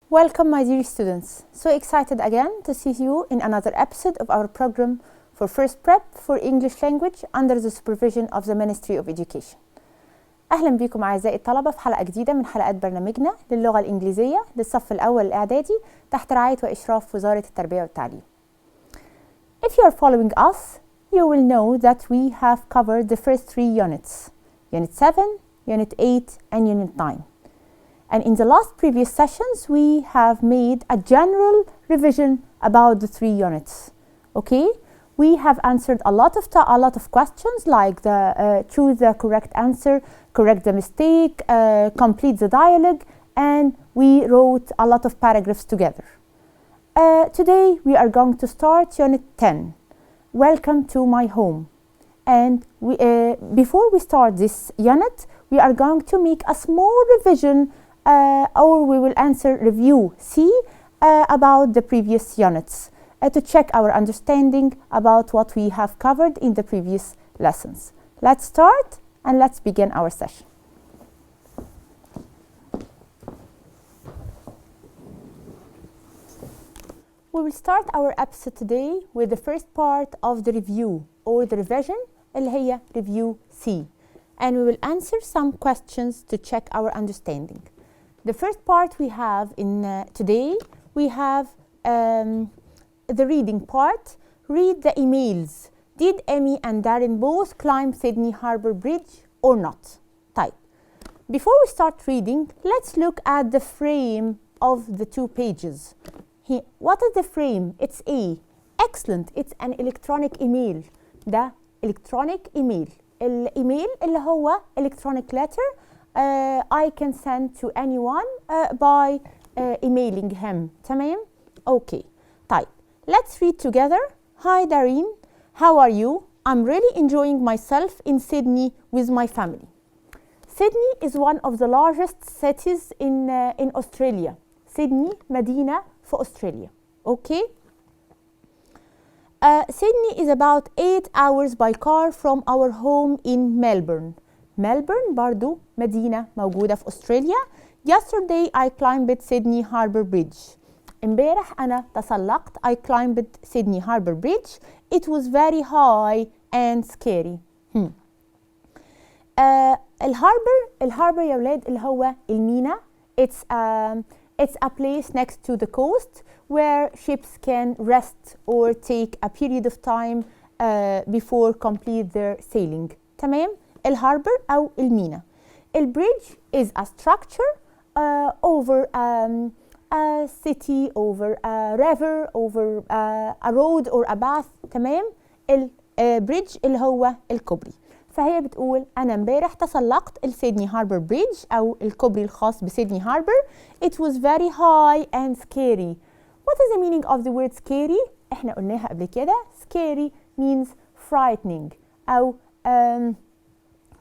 Welcome, my dear students. So excited again to see you in another episode of our program for First Prep for English Language under the supervision of the Ministry of Education. أهلا بكم أعزائي الطلبة في حلقة جديدة من حلقات برنامجنا للغة الإنجليزية للصف الأول الإعدادي تحت رعاية وإشراف وزارة التربية والتعليم. If you are following us, you will know that we have covered the first three units, Unit 7, Unit 8, and Unit 9. And in the last previous sessions, we have made a general revision about the three units. Okay? We have answered a lot of questions like the choose the correct answer, correct the mistake, complete the dialogue, and we wrote a lot of paragraphs together. Today we are going to start Unit 10. Welcome to my home. And before we start this unit, we are going to make a small revision or we will answer review C about the previous units to check our understanding about what we have covered in the previous lessons. Let's start and let's begin our session. We will start our episode today with the first part of the review or the revision اللي هي review C, and we will answer some questions to check our understanding. The first part we have in today, we have the reading part. Read the emails. Did Amy and Darren both climb Sydney Harbour Bridge or not? طيب. Before we start reading, let's look at the frame of the two pages. What is the frame? It's A. Excellent. It's an electronic email. ده electronic email. الإيميل اللي هو electronic letter I can send to anyone by emailing him. تمام؟ Okay. طيب. Let's read together. Hi Darren, how are you? I'm really enjoying myself in Sydney with my family. Sydney is one of the largest cities in Australia. Sydney مدينة في أستراليا. Okay? Sydney is about 8 hours by car from our home in Melbourne. Melbourne برضو مدينة موجودة في أستراليا. Yesterday I climbed Sydney Harbour Bridge. امبارح أنا تسلقت I climbed Sydney Harbour Bridge. It was very high and scary. الهاربر يا ولاد اللي هو المينا. It's a place next to the coast where ships can rest or take a period of time before complete their sailing. تمام؟ الهاربر أو المينا. البريدج is a structure over a city, over a river, over a road or a path. تمام؟ البريدج اللي هو الكوبري. فهي بتقول أنا امبارح تسلقت السيدني هاربر بريدج أو الكوبري الخاص بسيدني هاربر. It was very high and scary. What is the meaning of the word scary? احنا قلناها قبل كده. Scary means frightening أو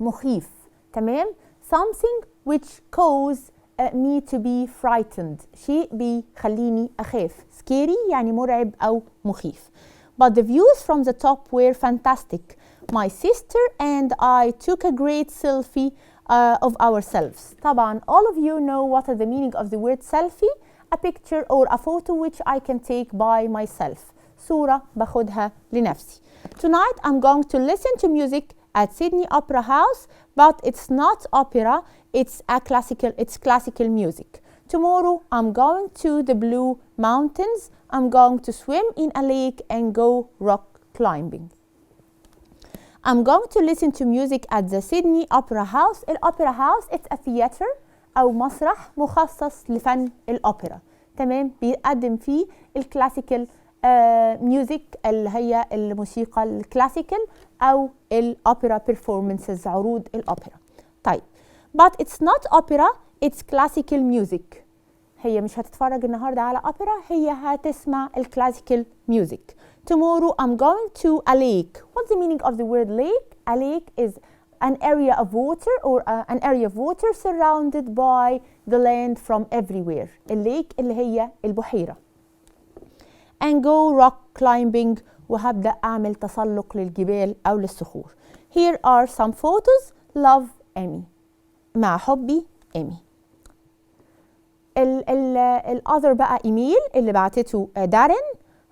مخيف. تمام؟ Something which cause me to be frightened. شيء بيخليني أخاف. Scary يعني مرعب أو مخيف. But the views from the top were fantastic. My sister and I took a great selfie of ourselves. طبعا all of you know what is the meaning of the word selfie. A picture or a photo which I can take by myself. صورة باخدها لنفسي. Tonight I'm going to listen to music at Sydney Opera House, but it's not opera, it's classical music. Tomorrow I'm going to the Blue Mountains. I'm going to swim in a lake and go rock climbing. I'm going to listen to music at the Sydney Opera House. الأوبرا هاوس it's a theater أو مسرح مخصص لفن الأوبرا. تمام؟ بيقدم فيه الكلاسيكال ميوزك اللي هي الموسيقى الكلاسيكال أو الأوبرا performances عروض الأوبرا. طيب. But it's not opera, it's classical music. هي مش هتتفرج النهارده على أوبرا، هي هتسمع الكلاسيكال ميوزك. Tomorrow I'm going to a lake. What's the meaning of the word lake? A lake is an area of water or an area of water surrounded by the land from everywhere. الليك اللي هي البحيرة. And go rock climbing وهبدأ أعمل تسلق للجبال أو للصخور. Here are some photos. Love Amy. مع حبي إيمي. الأذر بقى إيميل اللي بعتته دارين.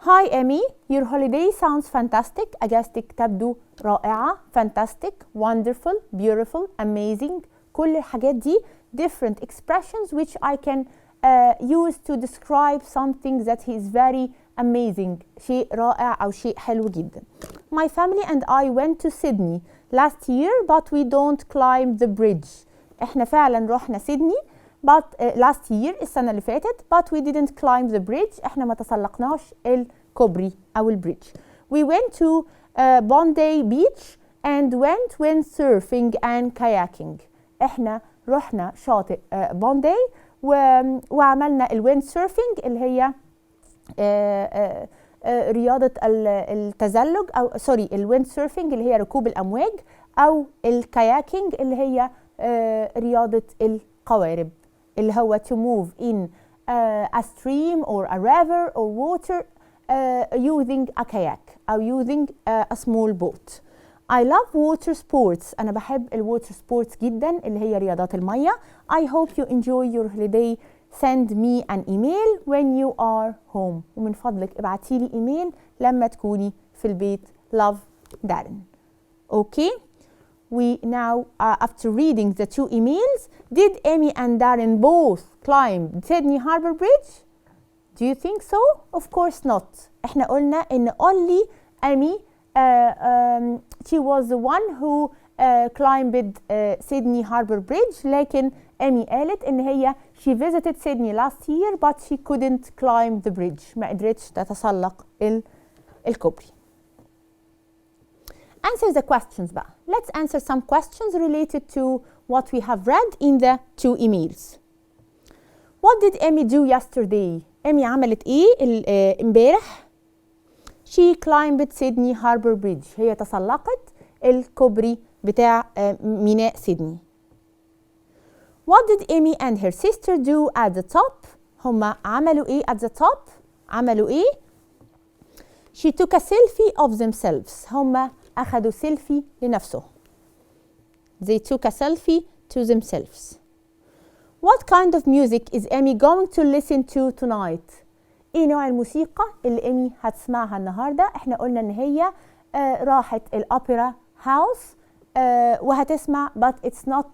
Hi Amy, your holiday sounds fantastic. أجازتك تبدو رائعة. Fantastic, wonderful, beautiful, amazing. كل الحاجات دي different expressions which I can use to describe something that is very amazing. شيء رائع أو شيء حلو جدا. My family and I went to Sydney last year but we don't climb the bridge. احنا فعلا رحنا سيدني but last year السنة اللي فاتت but we didn't climb the bridge. احنا ما تسلقناش الكوبري أو البريدج. We went to Bondi Beach and went windsurfing and kayaking. احنا رحنا شاطئ بوندي وعملنا الويند سيرفينج اللي هي رياضة التزلج أو سوري الويند سيرفينج اللي هي ركوب الأمواج أو الكاياكينج اللي هي رياضة القوارب اللي هو to move in a stream or a river or water using a kayak أو using a small boat. I love water sports. أنا بحب الwater sports جدا اللي هي رياضات المية. I hope you enjoy your holiday. Send me an email when you are home. ومن فضلك ابعتي لي إيميل لما تكوني في البيت. Love, Darren. Okay. We now after reading the two emails, did Amy and Darren both climb Sydney Harbour Bridge? Do you think so? Of course not. احنا قلنا إن only Amy she was the one who climbed Sydney Harbour Bridge. لكن أمي قالت إن هي she visited Sydney last year but she couldn't climb the bridge. ما قدرتش تتسلق الكوبري. Answer the questions بقى. Let's answer some questions related to what we have read in the two emails. What did Amy do yesterday? أمي عملت إيه امبارح؟ She climbed Sydney Harbour Bridge. هي تسلقت الكوبري بتاع ميناء سيدني. What did Amy and her sister do at the top? هما عملوا إيه at the top؟ عملوا إيه؟ She took a selfie of themselves. هما أخذوا سيلفي لنفسهم. They took a selfie to themselves. What kind of music is Amy going to listen to tonight? ايه نوع الموسيقى اللي ايمي هتسمعها النهارده؟ احنا قلنا ان هي راحت الاوبرا هاوس وهتسمع but it's not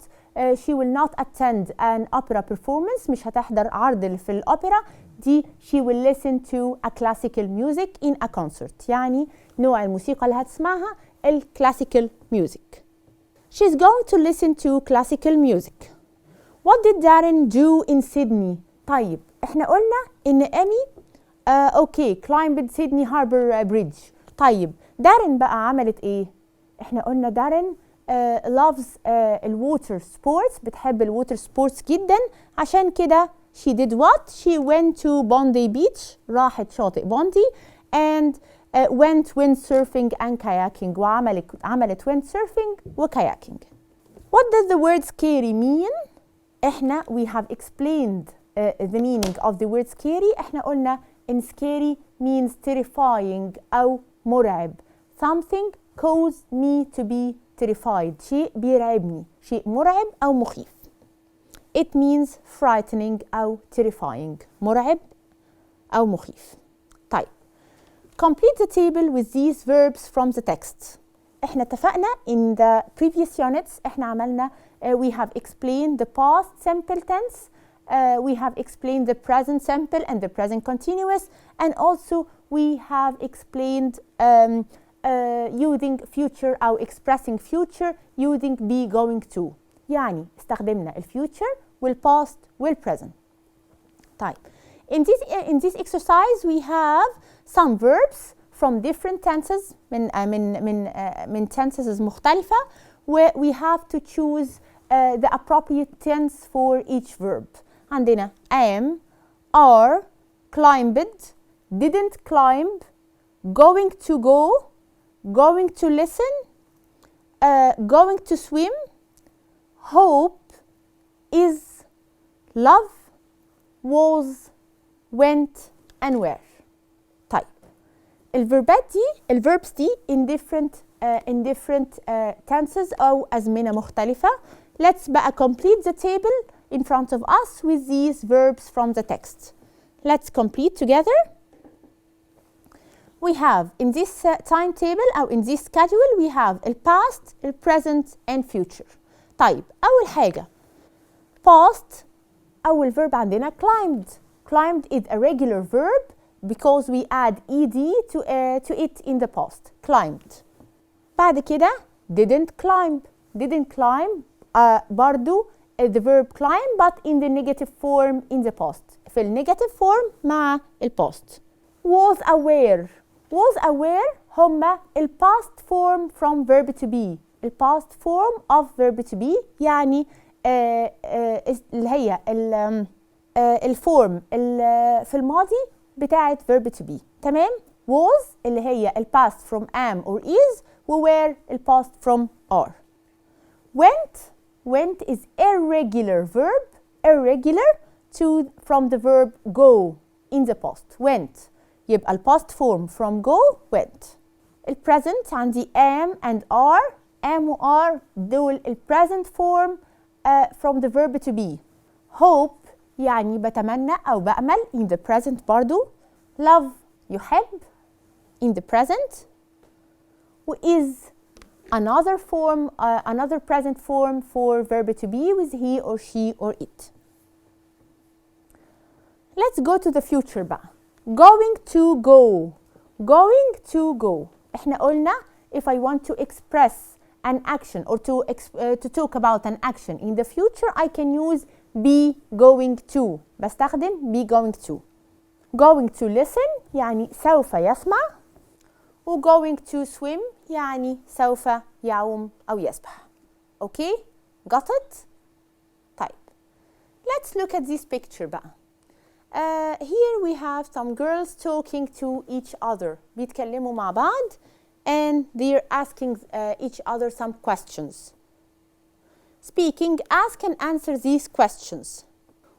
she will not attend an opera performance. مش هتحضر عرض في الأوبرا دي. she will listen to a classical music in a concert. يعني نوع الموسيقى اللي هتسمعها الكلاسيكال music. she's going to listen to classical music. what did Darren do in Sydney? طيب احنا قلنا ان ايمي اوكي climbed Sydney Harbour Bridge. طيب دارين بقى عملت ايه؟ احنا قلنا دارين loves الووتر سبورتس. بتحب الووتر سبورتس جدا. عشان كده she did what? she went to Bondi Beach. راحت شاطئ بوندي and went windsurfing and kayaking. عملت windsurfing وكاياكينج. what does the word scary mean? احنا we have explained the meaning of the word scary. احنا قلنا in scary means terrifying أو مرعب. something caused me to be terrified. شيء بيرعبني. شيء مرعب أو مخيف. it means frightening أو terrifying. مرعب أو مخيف. طيب complete the table with these verbs from the text. احنا اتفقنا in the previous units احنا عملنا we have explained the past simple tense. We have explained the present simple and the present continuous, and also we have explained using future أو expressing future using be going to. يعني استخدمنا future والpast والpresent. طيب in this exercise we have some verbs from different tenses من tenses مختلفة we have to choose the appropriate tense for each verb. عندنا am, are, climbed, didn't climb, going to go, going to listen, going to swim, hope, is, love, was, went and were. طيب الverbs دي in different tenses أو أزمنة مختلفة. Let's بقى complete the table in front of us with these verbs from the text. Let's complete together. We have in this timetable أو in this schedule we have the past, the present and future. طيب أول حاجة past أول verb عندنا climbed. Climbed is a regular verb because we add ed to it in the past. Climbed. بعد كده didn't climb. Didn't climb برضو the verb climb but in the negative form in the past. في negative form مع past. Was aware. Was aware هما past form from verb to be. past form of verb to be يعني اللي هي الفورم في الماضي بتاعت verb to be. تمام؟ was اللي هي past from am or is و were past from are. Went is irregular verb, irregular from the verb go in the past. Went يبقى past form from go went. present عندي am and are. am و are دول present form from the verb to be. hope يعني بتمنى أو بأمل in the present برضو. love يحب in the present. و is another form, another present form for verb to be with he or she or it. Let's go to the future بقى. going to go. going to go. احنا قلنا if I want to express an action or to talk about an action in the future I can use be going to. بستخدم be going to. going to listen يعني سوف يسمع. و going to swim يعني سوف يعوم أو يسبح. Okay? Got it? طيب. Let's look at this picture بقى. Here we have some girls talking to each other. بيتكلموا مع بعض and they're asking each other some questions. Speaking, ask and answer these questions.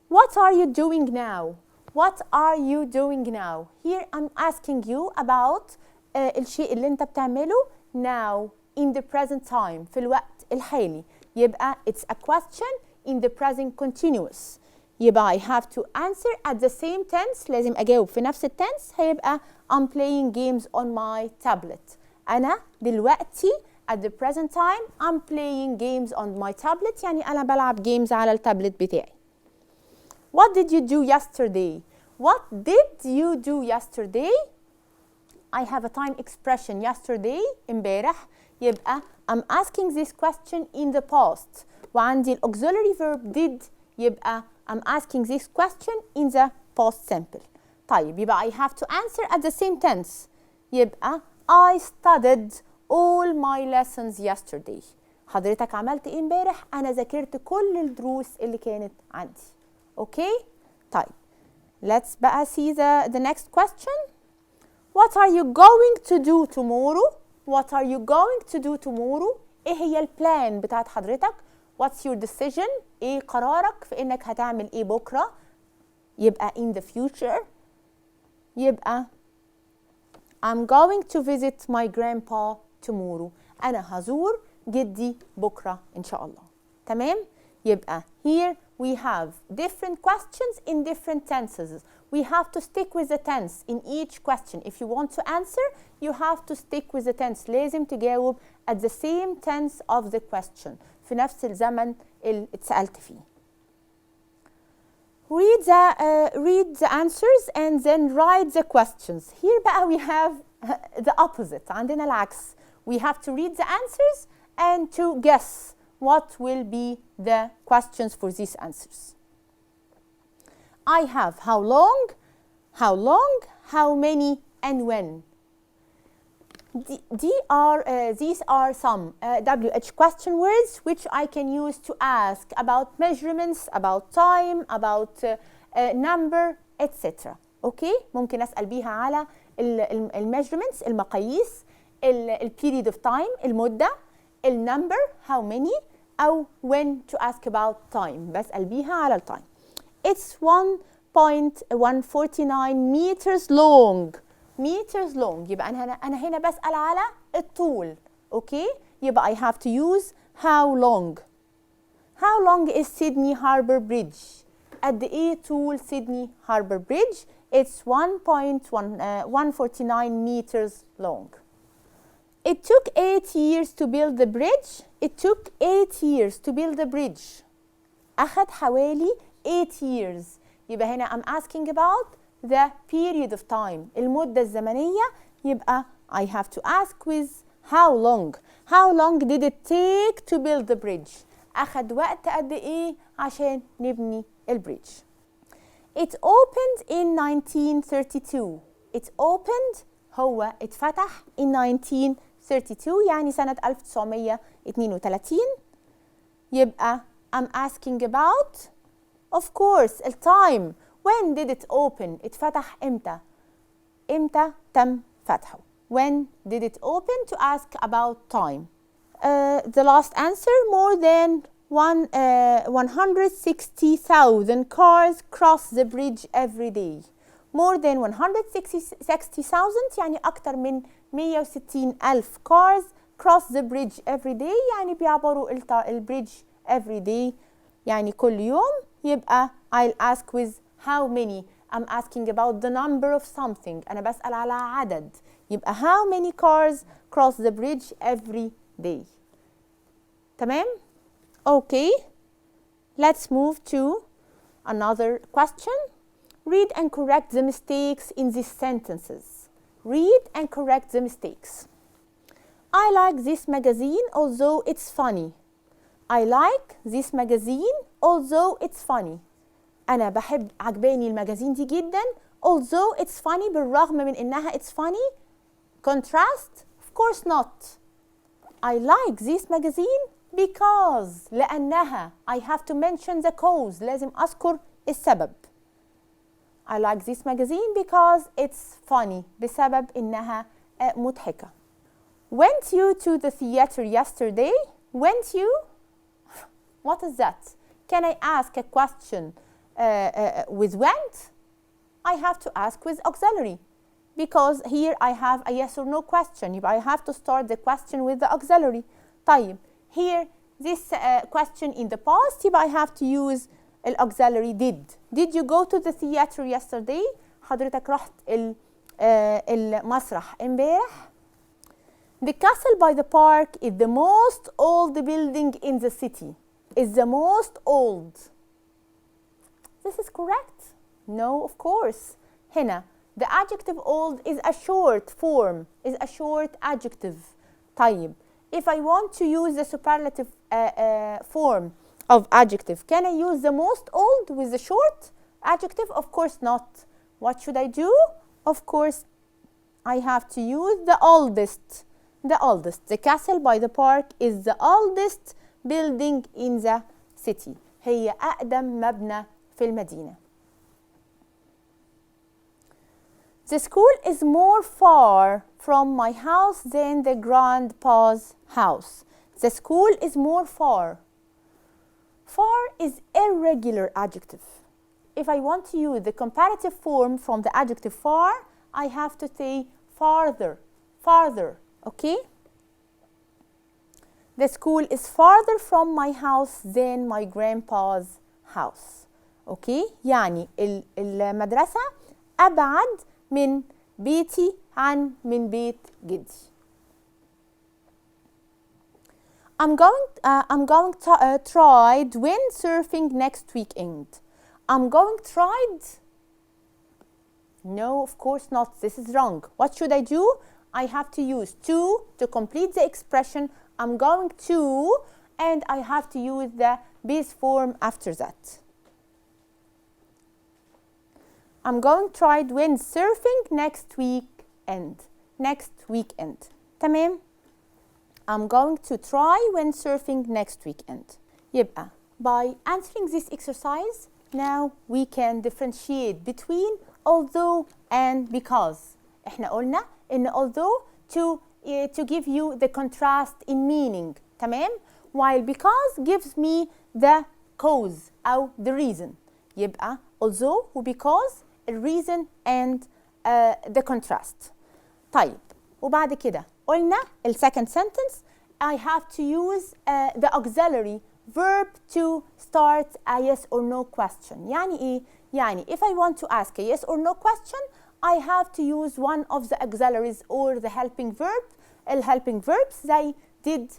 What are you doing now? What are you doing now? Here I'm asking you about الشيء اللي انت بتعمله now in the present time في الوقت الحالي. يبقى it's a question in the present continuous. يبقى I have to answer at the same tense. لازم أجاوب في نفس التنس. هيبقى I'm playing games on my tablet. أنا دلوقتي at the present time I'm playing games on my tablet. يعني أنا بلعب games على التابلت بتاعي. What did you do yesterday? What did you do yesterday? I have a time expression yesterday امبارح. يبقى I'm asking this question in the past. وعندي auxiliary verb did. يبقى I'm asking this question in the past simple. طيب يبقى I have to answer at the same tense. يبقى I studied all my lessons yesterday. حضرتك عملت ايه امبارح؟ أنا ذاكرت كل الدروس اللي كانت عندي. Okay؟ طيب let's بقى see the next question. What are you going to do tomorrow? What are you going to do tomorrow? ايه هي البلان بتاعت حضرتك؟ What's your decision? ايه قرارك في انك هتعمل ايه بكرة؟ يبقى in the future. يبقى I'm going to visit my grandpa tomorrow. أنا هزور جدي بكرة إن شاء الله. تمام؟ يبقى here we have different questions in different tenses. We have to stick with the tense in each question. If you want to answer, you have to stick with the tense. لازم تجاوب at the same tense of the question. في نفس الزمن اللي اتسألت فيه. Read the answers and then write the questions. Here بقى we have the opposite. عندنا العكس. We have to read the answers and to guess what will be the questions for these answers. I have how long, how many, and when. These are some WH question words which I can use to ask about measurements, about time, about number, etc. Okay? ممكن أسأل بيها على measurements المقاييس, period of time المدة, number how many, أو when to ask about time. بسأل بيها على time. It's 1.149 meters long. meters long. يبقى أنا هنا بسأل على الطول. Okay? يبقى I have to use how long. How long is Sydney Harbour Bridge? قد إيه طول Sydney Harbour Bridge? It's 1.149 meters long. It took 8 years to build the bridge. It took 8 years to build the bridge. أخذ حوالي 8 years. يبقى هنا I'm asking about the period of time. المدة الزمنية. يبقى I have to ask with how long. How long did it take to build the bridge? أخذ وقت قد إيه عشان نبني البريدج. It opened in 1932. It opened هو اتفتح in 1932 يعني سنة 1932. يبقى I'm asking about of course التايم. When did it open? اتفتح امتى؟ امتى تم فتحه؟ When did it open? To ask about time. The last answer, more than 160,000 cars cross the bridge every day. More than 160,000 يعني أكثر من 160,000 cars cross the bridge every day يعني بيعبروا البريدج every day يعني كل يوم. يبقى I'll ask with how many. I'm asking about the number of something. أنا بسأل على عدد. يبقى how many cars cross the bridge every day. تمام؟ Okay. Let's move to another question. Read and correct the mistakes in these sentences. Read and correct the mistakes. I like this magazine although it's funny. I like this magazine although it's funny. أنا بحب عجباني المجازين دي جدا although it's funny بالرغم من إنها it's funny. Contrast? Of course not. I like this magazine because لأنها I have to mention the cause. لازم أذكر السبب. I like this magazine because it's funny. بسبب إنها مضحكة. Went you to the theater yesterday? Went you? What is that? Can I ask a question with went? I have to ask with auxiliary because here I have a yes or no question. I have to start the question with the auxiliary. طيب here this question in the past I have to use الauxiliary did. Did you go to the theater yesterday? حضرتك رحت المسرح امبارح. The castle by the park is the most old building in the city. Is the most old. This is correct? No, of course. هنا the adjective old is a short form, is a short adjective. طيب if I want to use the superlative form of adjective, can I use the most old with the short adjective? Of course not. What should I do? Of course, I have to use the oldest. The oldest. The castle by the park is the oldest building in the city. هي أقدم مبنى في المدينة. The school is more far from my house than the grandpa's house. The school is more far. Far is irregular adjective. If I want to use the comparative form from the adjective far, I have to say farther, farther, okay? The school is farther from my house than my grandpa's house. Okay? يعني المدرسة أبعد من بيتي عن من بيت جدي. I'm going to try windsurfing next weekend. I'm going tried? No, of course not. This is wrong. What should I do? I have to use to complete the expression I'm going to, and I have to use the base form after that. I'm going to try windsurfing next weekend. Next weekend. تمام؟ I'm going to try windsurfing next weekend. يبقى by answering this exercise, now we can differentiate between although and because. احنا قلنا ان although to give you the contrast in meaning. تمام؟ while because gives me the cause أو the reason. يبقى although و because reason and the contrast. طيب وبعد كده قلنا second sentence I have to use the auxiliary verb to start a yes or no question. يعني إيه؟ يعني if I want to ask a yes or no question, I have to use one of the auxiliaries or the helping verb. helping verbs زي did,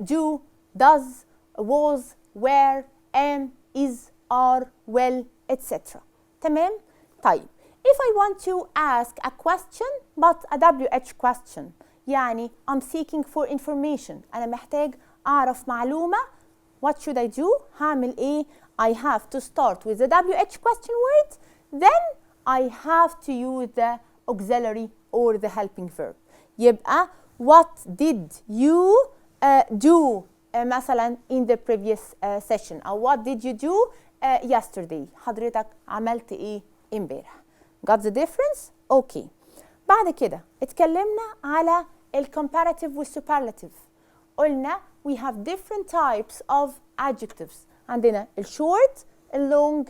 do, does, was, were, am, is, are, will, etc. تمام؟ طيب if I want to ask a question but a WH question, يعني I'm seeking for information, أنا محتاج أعرف معلومة, what should I do؟ هعمل إيه؟ I have to start with the WH question word, then I have to use the auxiliary or the helping verb. يبقى what did you do مثلا in the previous session, أو what did you do yesterday؟ حضرتك عملت إيه امبارح؟ Got the difference؟ Okay. بعد كده اتكلمنا على الcomparative والsuperlative. قلنا we have different types of adjectives. عندنا short, long,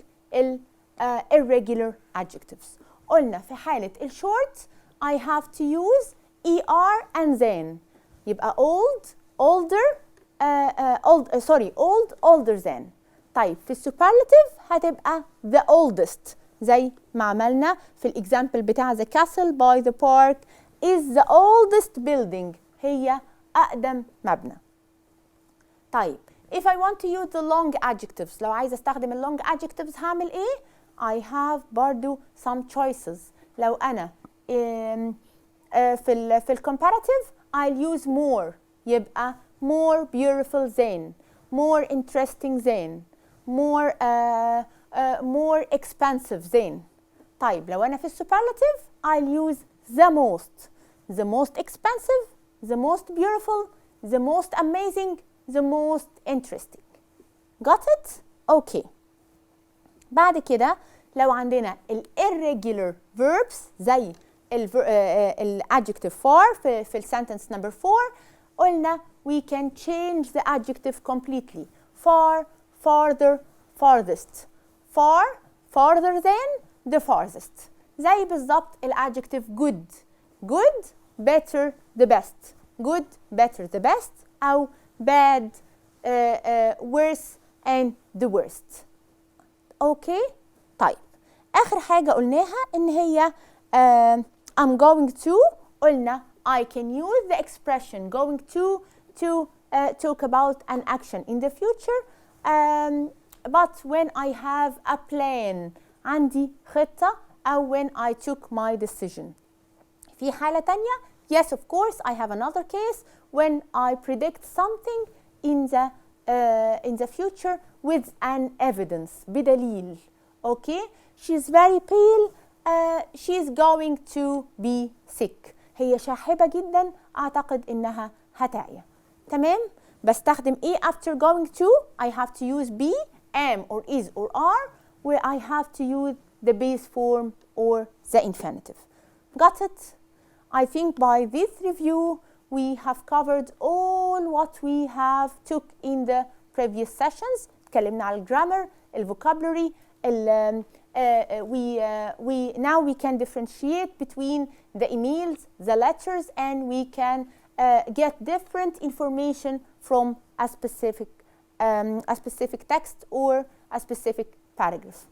irregular adjectives. قلنا في حالة short I have to use er and then. يبقى old, older, old, older than. طيب في الsuperlative هتبقى the oldest زي ما عملنا في الإكزامبل بتاع the castle by the park is the oldest building. هي أقدم مبنى. طيب if I want to use the long adjectives, لو عايزة استخدم ال long adjectives هعمل إيه؟ I have برضو some choices. لو أنا في ال comparative I'll use more. يبقى more beautiful than, more interesting than, more expensive than. طيب لو أنا في superlative I'll use the most expensive, the most beautiful, the most amazing, the most interesting. Got it? Okay. بعد كده لو عندنا ال irregular verbs زي ال adjective for في ال sentence number 4 قلنا we can change the adjective completely. Far, farther, farthest. Far, farther than, the farthest. زي بالظبط ال adjective good. Good, better, the best. Good, better, the best. أو bad, worse, and the worst. Okay? طيب آخر حاجة قلناها إن هي I'm going to. قلنا I can use the expression going to talk about an action in the future. But when I have a plan, عندي خطة, أو when I took my decision. في حالة تانية, yes of course I have another case when I predict something in the future with an evidence, بدليل. Okay, she's very pale, she's going to be sick. هي شاحبة جدا, أعتقد إنها هتعيا. تمام؟ بستخدم إيه after going to? I have to use be, am or is or are, where I have to use the base form or the infinitive. Got it? I think by this review we have covered all what we have took in the previous sessions. اتكلمنا على الجرامر, الفوكابولري, now we can differentiate between the emails, the letters, and we can get different information from a specific text or a specific paragraph.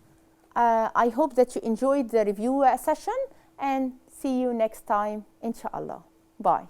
I hope that you enjoyed the review session, and see you next time, inshallah. Bye.